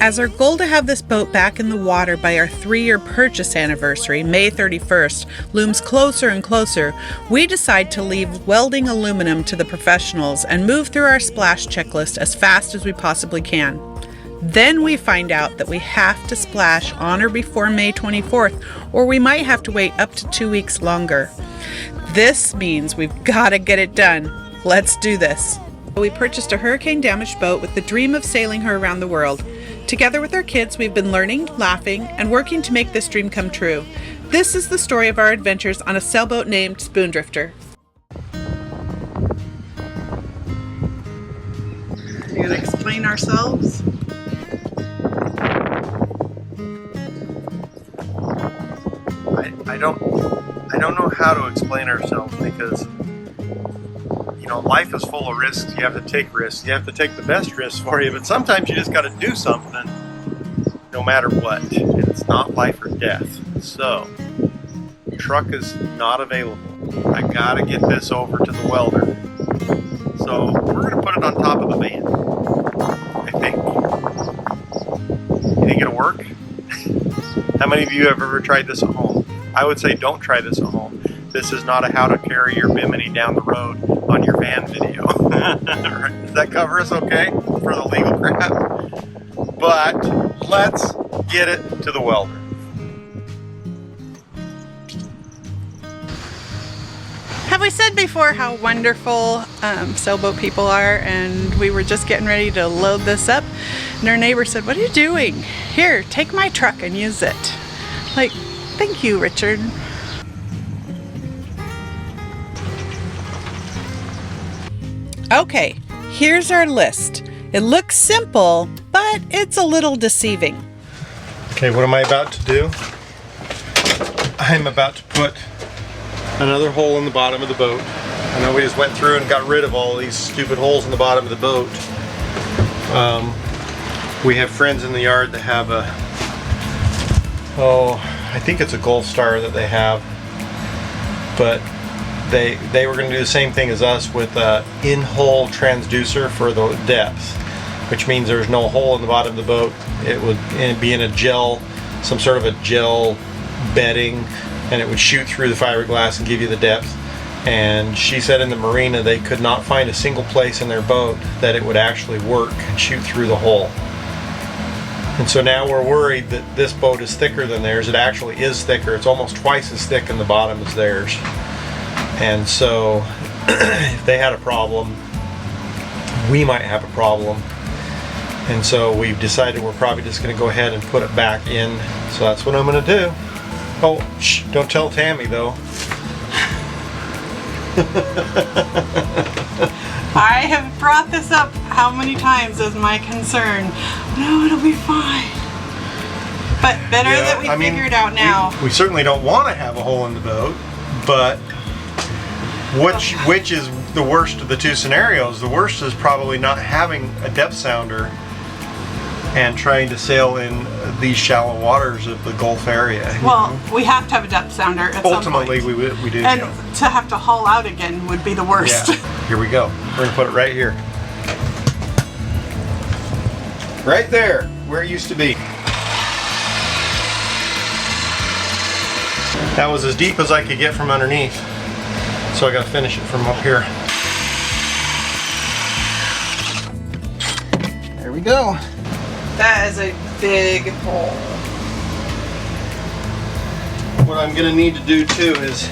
As our goal to have this boat back in the water by our 3-year purchase anniversary, May 31st, looms closer and closer, we decide to leave welding aluminum to the professionals and move through our splash checklist as fast as we possibly can. Then we find out that we have to splash on or before May 24th, or we might have to wait up to 2 weeks longer. This means we've got to get it done. Let's do this. We purchased a hurricane-damaged boat with the dream of sailing her around the world. Together with our kids, we've been learning, laughing, and working to make this dream come true. This is the story of our adventures on a sailboat named Spoondrifter. We're going to explain ourselves. I don't know how to explain ourselves because, you know, life is full of risks. You have to take risks. You have to take the best risks for you, but sometimes you just got to do something no matter what. And it's not life or death. So, truck is not available. I got to get this over to the welder. So, we're going to put it on top of the van, I think. You think it'll work? How many of you have ever tried this at home? I would say don't try this at home. This is not a how to carry your Bimini down the road on your van video. Does that cover us okay for the legal crap? But let's get it to the welder. Have we said before how wonderful sailboat people are? And we were just getting ready to load this up, and our neighbor said, "What are you doing? Here, take my truck and use it." Like, thank you, Richard. Okay, here's our list. It looks simple, but it's a little deceiving. Okay, what am I about to do? I'm about to put another hole in the bottom of the boat. I know we just went through and got rid of all these stupid holes in the bottom of the boat. We have friends in the yard that have a, I think it's a Gulf Star that they have, but they were going to do the same thing as us with an in-hole transducer for the depth, which means there's no hole in the bottom of the boat. It would be in a gel, some sort of a gel bedding, and it would shoot through the fiberglass and give you the depth. And she said in the marina they could not find a single place in their boat that it would actually work and shoot through the hole. And so now we're worried that this boat is thicker than theirs. It actually is thicker. It's almost twice as thick in the bottom as theirs. And so if they had a problem, we might have a problem. And so we've decided we're probably just going to go ahead and put it back in. So that's what I'm going to do. Oh, shh, don't tell Tammy though. I have brought this up how many times as my concern. No, it'll be fine. But better that we figure it out now. We certainly don't want to have a hole in the boat, but which is the worst of the two scenarios? The worst is probably not having a depth sounder and trying to sail in these shallow waters of the Gulf area. Well, we have to have a depth sounder at some point. Ultimately, we do. And to have to haul out again would be the worst. Yeah. Here we go. We're going to put it right here. Right there, where it used to be. That was as deep as I could get from underneath. So I got to finish it from up here. There we go. That is a big hole. What I'm going to need to do too is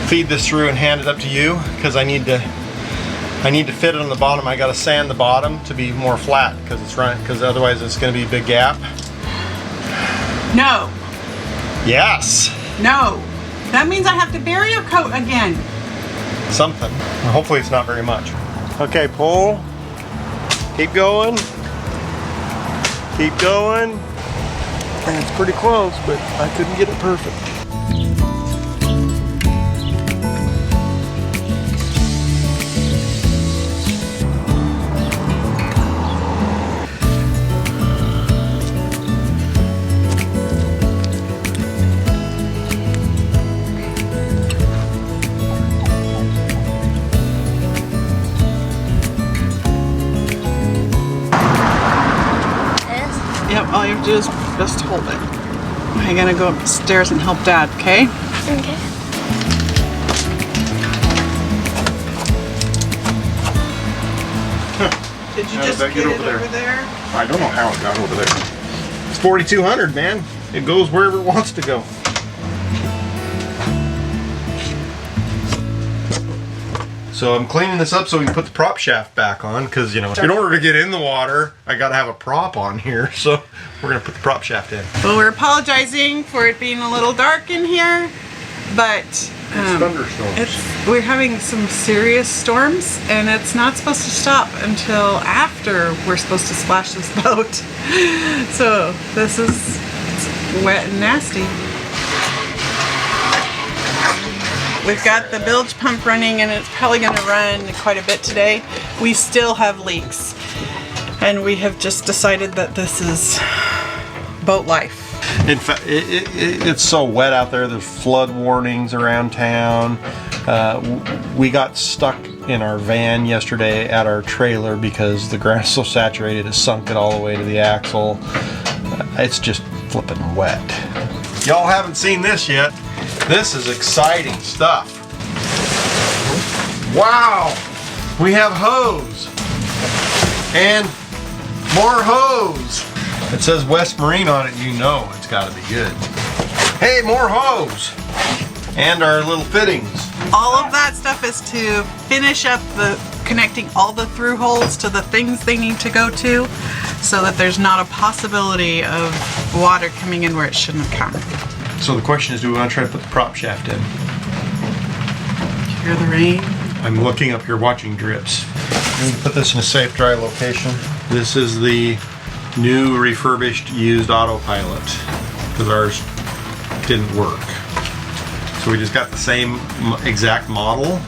feed this through and hand it up to you, because I need to fit it on the bottom. I got to sand the bottom to be more flat because otherwise it's going to be a big gap. No. Yes. No. That means I have to bury a coat again. Something. Well, hopefully it's not very much. Okay, pull. Keep going. Keep going. And it's pretty close, but I couldn't get it perfect. Yep, all you have to do is just hold it. I'm gonna go upstairs and help Dad, okay? Okay. Did you How just did that get get it over over there? I don't know how it got over there. It's 4,200, man. It goes wherever it wants to go. So I'm cleaning this up so we can put the prop shaft back on, because, you know, in order to get in the water, I gotta have a prop on here. So we're gonna put the prop shaft in. Well, we're apologizing for it being a little dark in here, but Thunderstorms. we're having some serious storms, and it's not supposed to stop until after we're supposed to splash this boat. So this is wet and nasty. We've got the bilge pump running, and it's probably going to run quite a bit today. We still have leaks, and we have just decided that this is boat life. In fact, it's so wet out there. There's flood warnings around town. We got stuck in our van yesterday at our trailer because the ground is so saturated it sunk it all the way to the axle. It's just flipping wet. Y'all haven't seen this yet. This is exciting stuff. Wow! We have hose. And more hose. It says West Marine on it, you know it's gotta be good. Hey, more hose! And our little fittings. All of that stuff is to finish up the connecting all the through holes to the things they need to go to, so that there's not a possibility of water coming in where it shouldn't have come. So the question is, do we want to try to put the prop shaft in? Hear the rain? I'm looking up here watching drips. I'm going to put this in a safe, dry location. This is the new refurbished used autopilot, because ours didn't work. So we just got the same exact model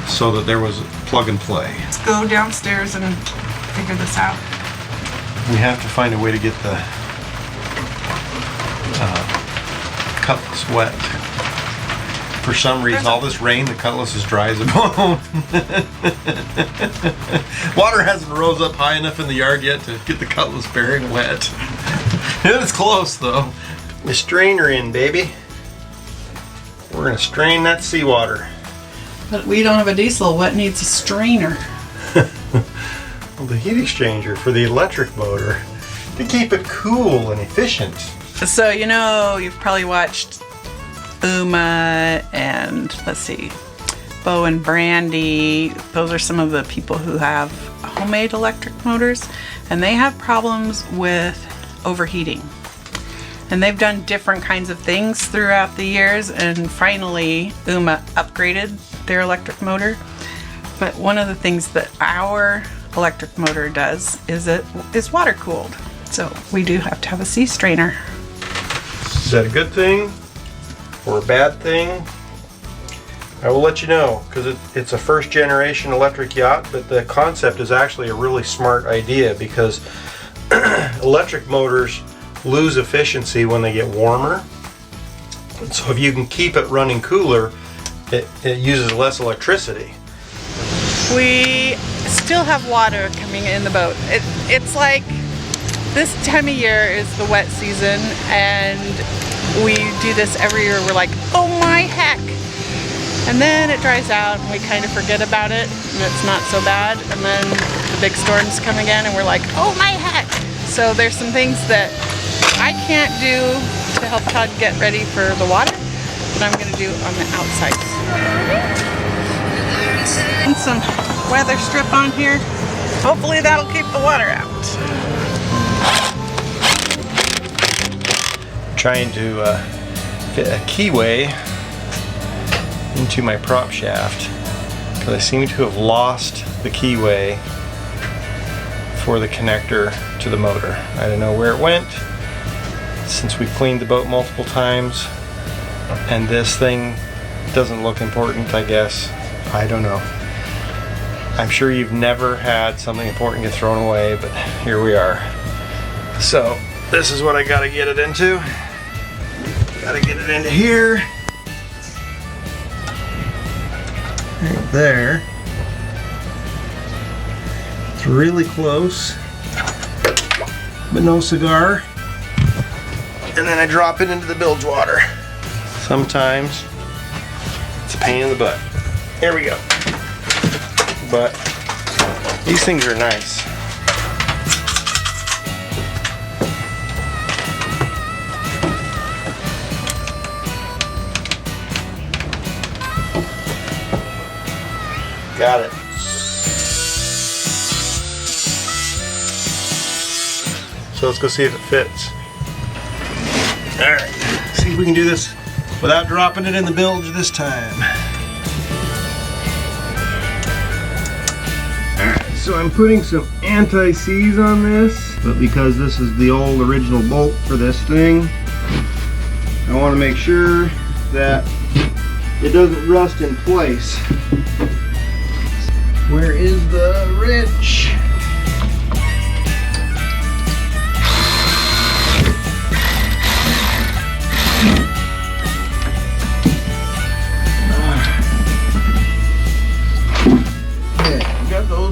so that there was plug and play. Let's go downstairs and figure this out. We have to find a way to get the cutlass wet. For some reason, all this rain, the cutlass is dry as a bone. Water hasn't rose up high enough in the yard yet to get the cutlass bearing wet. It's close though. The strainer in, baby. We're gonna strain that seawater. But we don't have a diesel. What needs a strainer? Well, the heat exchanger for the electric motor to keep it cool and efficient. So, you know, you've probably watched Uma and, let's see, Bo and Brandy. Those are some of the people who have homemade electric motors, and they have problems with overheating. And they've done different kinds of things throughout the years, and finally Uma upgraded their electric motor. But one of the things that our electric motor does is it is water cooled. So we do have to have a sea strainer. Is that a good thing or a bad thing? I will let you know, because it's a first generation electric yacht, but the concept is actually a really smart idea, because electric motors lose efficiency when they get warmer. So if you can keep it running cooler, it uses less electricity. We still have water coming in the boat. It's like this time of year is the wet season, and we do this every year. We're like, oh my heck! And then it dries out and we kind of forget about it, and it's not so bad. And then the big storms come again and we're like, oh my heck! So there's some things that I can't do to help Todd get ready for the water, but I'm going to do on the outside. And some weather strip on here. Hopefully that'll keep the water out. Trying to fit a keyway into my prop shaft, because I seem to have lost the keyway for the connector to the motor. I don't know where it went, since we've cleaned the boat multiple times, and this thing doesn't look important, I guess. I don't know. I'm sure you've never had something important get thrown away, but here we are. So this is what I gotta get it into. Gotta get it into here. Right there. It's really close. but no cigar. And then I drop it into the bilge water. Sometimes it's a pain in the butt. There we go. But these things are nice. Got it. So let's go see if it fits. All right, see if we can do this without dropping it in the bilge this time. All right, so I'm putting some anti-seize on this, but because this is the old original bolt for this thing, I want to make sure that it doesn't rust in place. Where is the wrench?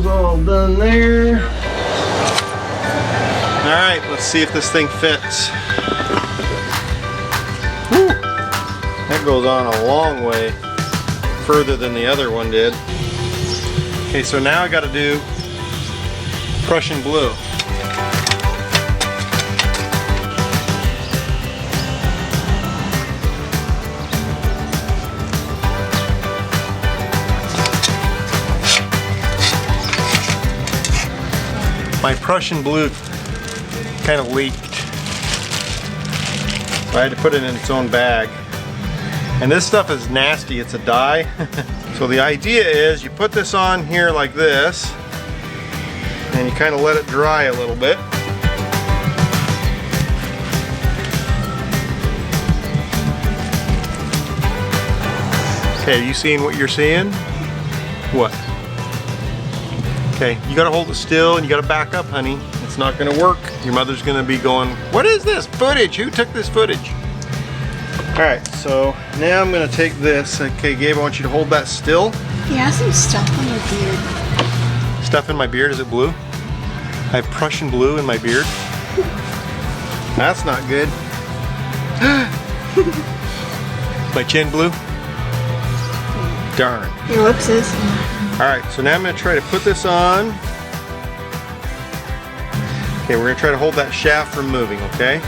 All done there. All right, let's see if this thing fits. Woo. That goes on a long way further than the other one did. Okay, so now I got to do Prussian blue. My Prussian blue kind of leaked. So I had to put it in its own bag. And this stuff is nasty, it's a dye. So the idea is you put this on here like this, and you kind of let it dry a little bit. Okay, you seeing what you're seeing? What? Okay, you gotta hold it still and you gotta back up, honey. It's not gonna work. Your mother's gonna be going, what is this footage? Who took this footage? All right, so now I'm gonna take this. Okay, Gabe, I want you to hold that still. You have some stuff on your beard. Stuff in my beard, is it blue? I have Prussian blue in my beard. That's not good. My chin blue? Darn. Your lips is. All right, so now I'm gonna try to put this on. Okay, we're gonna try to hold that shaft from moving, okay?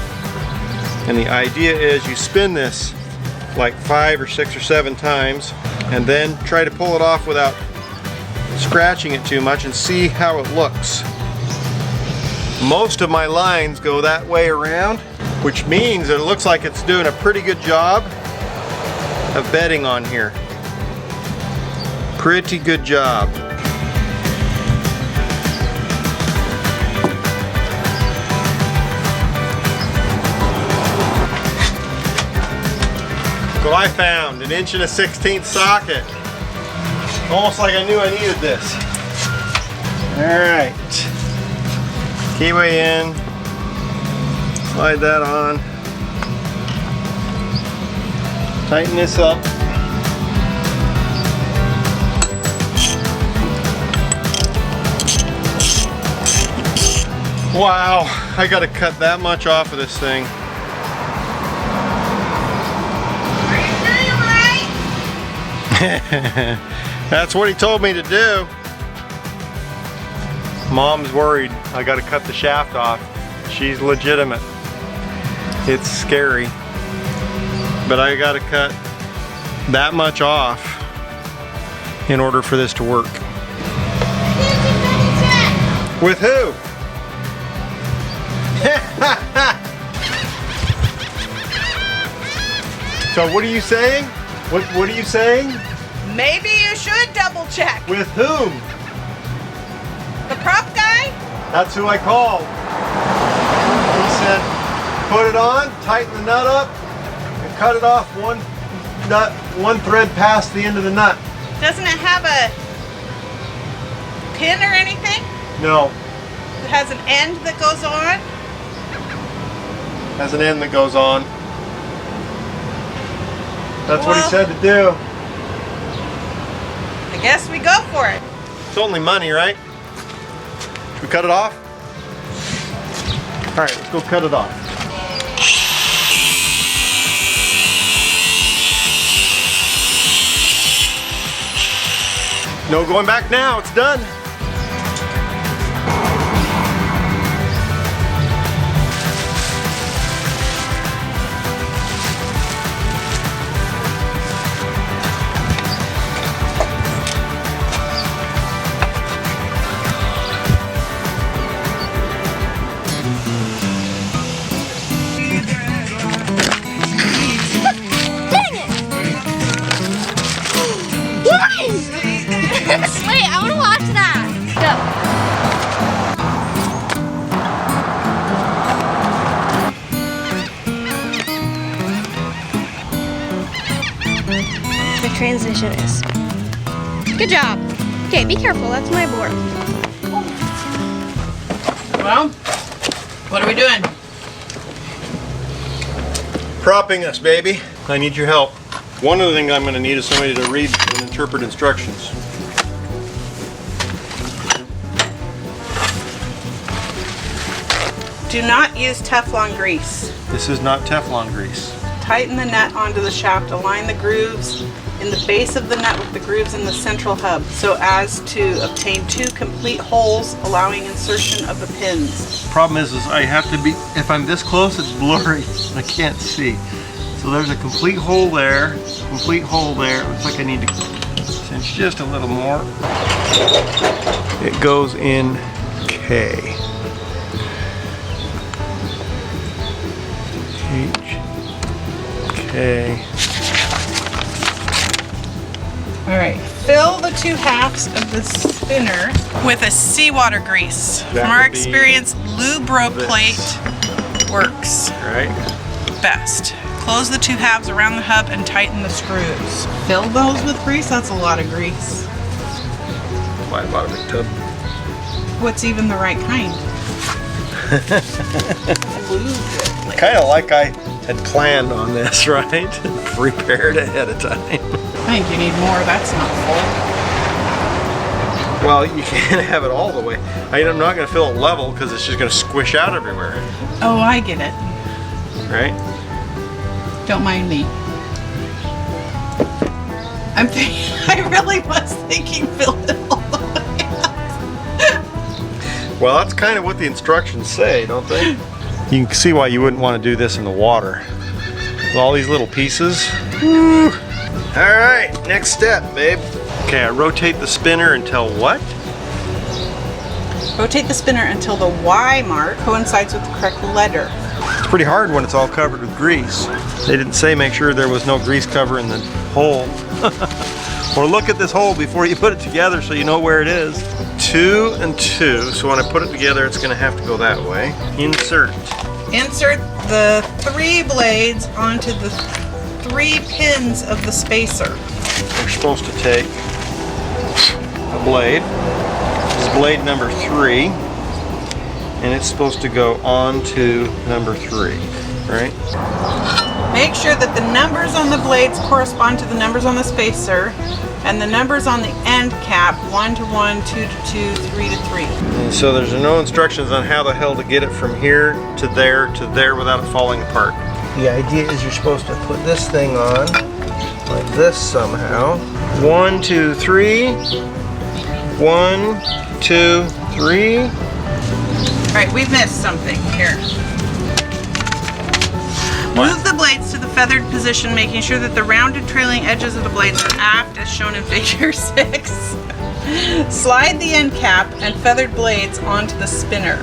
And the idea is you spin this like 5 or 6 or 7 times and then try to pull it off without scratching it too much and see how it looks. Most of my lines go that way around, which means that it looks like it's doing a pretty good job of bedding on here. Pretty good job. So I found an 1 1/16 socket. Almost like I knew I needed this. All right. Keyway in. Slide that on. Tighten this up. Wow, I gotta cut that much off of this thing. That's what he told me to do. Mom's worried I gotta cut the shaft off. She's legitimate. It's scary. But I gotta cut that much off in order for this to work. With who? So what are you saying? What are you saying? Maybe you should double check. With whom? The prop guy? That's who I called. He said, put it on, tighten the nut up, and cut it off one thread past the end of the nut. Doesn't it have a pin or anything? No. It has an end that goes on? Has an end that goes on. That's what he Well, said to do. I guess we go for it. It's only money, right? Should we cut it off? right, let's go cut it off. No going back now, it's done. Wait, I want to watch that. Go. The transition is. Good job. Okay, be careful. That's my board. Well, what are we doing? Propping us, baby. I need your help. One of the things I'm going to need is somebody to read and interpret instructions. Do not use Teflon grease. This is not Teflon grease. Tighten the net onto the shaft. Align the grooves in the base of the net with the grooves in the central hub so as to obtain 2 complete holes, allowing insertion of the pins. Problem is I have to be, if I'm this close, it's blurry. I can't see. So there's a complete hole there, complete hole there. It looks like I need to cinch just a little more. It goes in K. H, K. All right, fill the 2 halves of the spinner with a seawater grease. That From our would be experience, Lubro plate works Right? best. Close the 2 halves around the hub and tighten the screws. Fill those with grease? That's a lot of grease. Why I bought a big tub. What's even the right kind? Kind of like I had planned on this, right? Prepared ahead of time. I think you need more. That's not full. Well, you can't have it all the way. I'm not going to fill it level because it's just going to squish out everywhere, Oh, I get it. right? Don't mind me. I really was thinking fill it all the way up. Well, that's kind of what the instructions say, don't they? You can see why you wouldn't want to do this in the water. With all these little pieces. Woo. All right, next step, babe. Okay, I rotate the spinner until what? Rotate the spinner until the Y mark coincides with the correct letter. It's pretty hard when it's all covered with grease. They didn't say make sure there was no grease cover in the hole. Or look at this hole before you put it together so you know where it is. 2 and 2, so when I put it together it's going to have to go that way. Insert. Insert the 3 blades onto the 3 pins of the spacer. We're supposed to take a blade. This is blade number 3. And it's supposed to go on to number 3, right? Make sure that the numbers on the blades correspond to the numbers on the spacer and the numbers on the end cap, 1 to 1, 2 to 2, 3 to 3. And so there's no instructions on how the hell to get it from here to there without it falling apart. The idea is you're supposed to put this thing on like this somehow. 1, 2, 3. 1, 2, 3. All right, we missed something here. Move the blades to the feathered position, making sure that the rounded trailing edges of the blades are aft as shown in figure 6. Slide the end cap and feathered blades onto the spinner.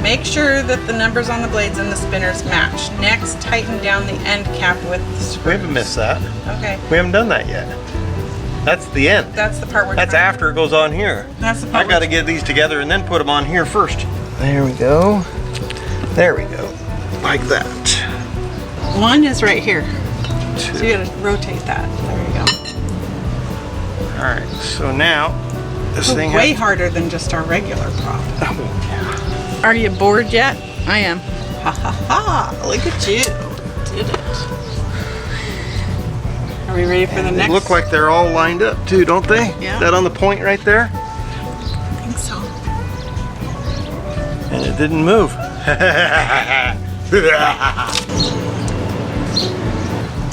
Make sure that the numbers on the blades and the spinners match. Next, tighten down the end cap with the screws. We haven't missed that. Okay. We haven't done that yet. That's the end. That's the part we're That's trying. after it goes on here. That's the part I got to get these together and then put them on here first. There we go. There we go. Like that. 1 is right here. 2. So you gotta rotate that. There you go. All right. So now this thing Way has. harder than just our regular prop. Oh, yeah. Are you bored yet? I am. Ha ha ha! Look at you. Did it. Are we ready for the They next? look like they're all lined up too, don't they? Yeah. That on the point right there? I think so. And it didn't move.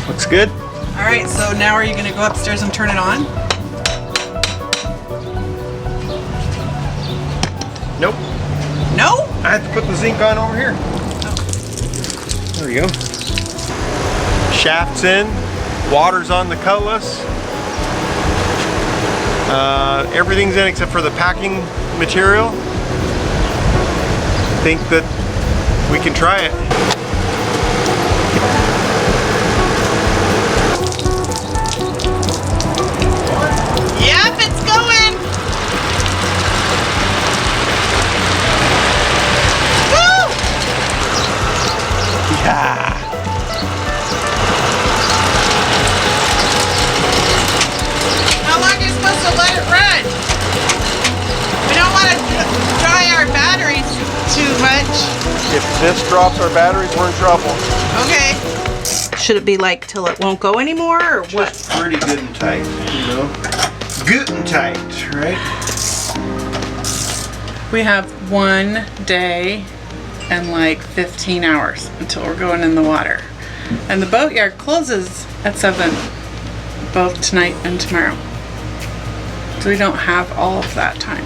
Looks good. All right, so now are you going to go upstairs and turn it on? Nope. No? I have to put the zinc on over here. There we go. Shaft's in. Water's on the cutlass. Everything's in except for the packing material. Think that we can try it. Yep, it's going. Woo! Yeah. How long are you supposed to let it run? We don't want to dry our batteries too much. If this drops our batteries, we're in trouble. Okay. Should it be like till it won't go anymore or what? Just pretty good and tight, you know. Good and tight, right? We have 1 day and like 15 hours until we're going in the water. And the boatyard closes at 7, both tonight and tomorrow. So we don't have all of that time.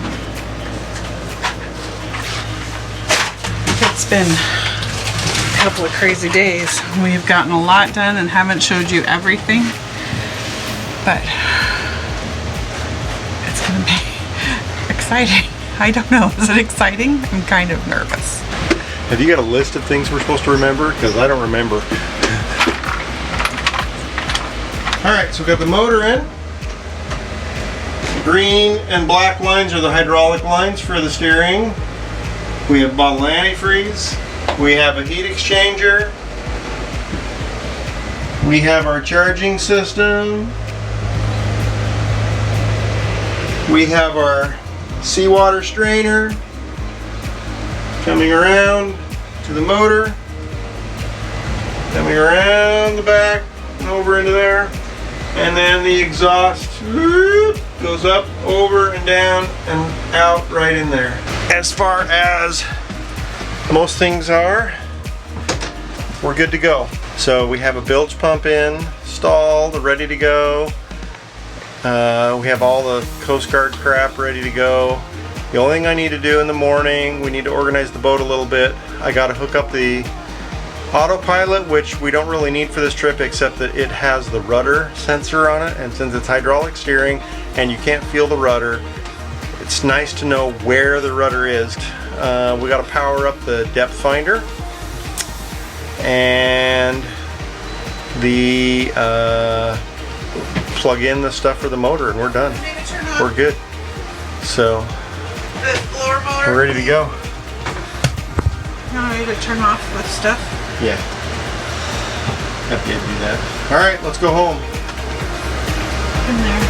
It's been a couple of crazy days. We've gotten a lot done and haven't showed you everything, but it's gonna be exciting. I don't know, is it exciting? I'm kind of nervous. Have you got a list of things we're supposed to remember? Because I don't remember. All right, so we got the motor in. Green and black lines are the hydraulic lines for the steering. We have bottle antifreeze. We have a heat exchanger. We have our charging system. We have our seawater strainer coming around to the motor, coming around the back and over into there, and then the exhaust goes up, over and down and out right in there. As far as most things are, we're good to go. So we have a bilge pump installed, ready to go. We have all the Coast Guard crap ready to go. The only thing I need to do in the morning, we need to organize the boat a little bit. I got to hook up the autopilot, which we don't really need for this trip except that it has the rudder sensor on it, and since it's hydraulic steering and you can't feel the rudder, it's nice to know where the rudder is. We got to power up the depth finder and the plug in the stuff for the motor, and we're done. We're good. So we're ready to go. You want me to turn off the stuff? Yeah. I can't do that. All right, let's go home. In there.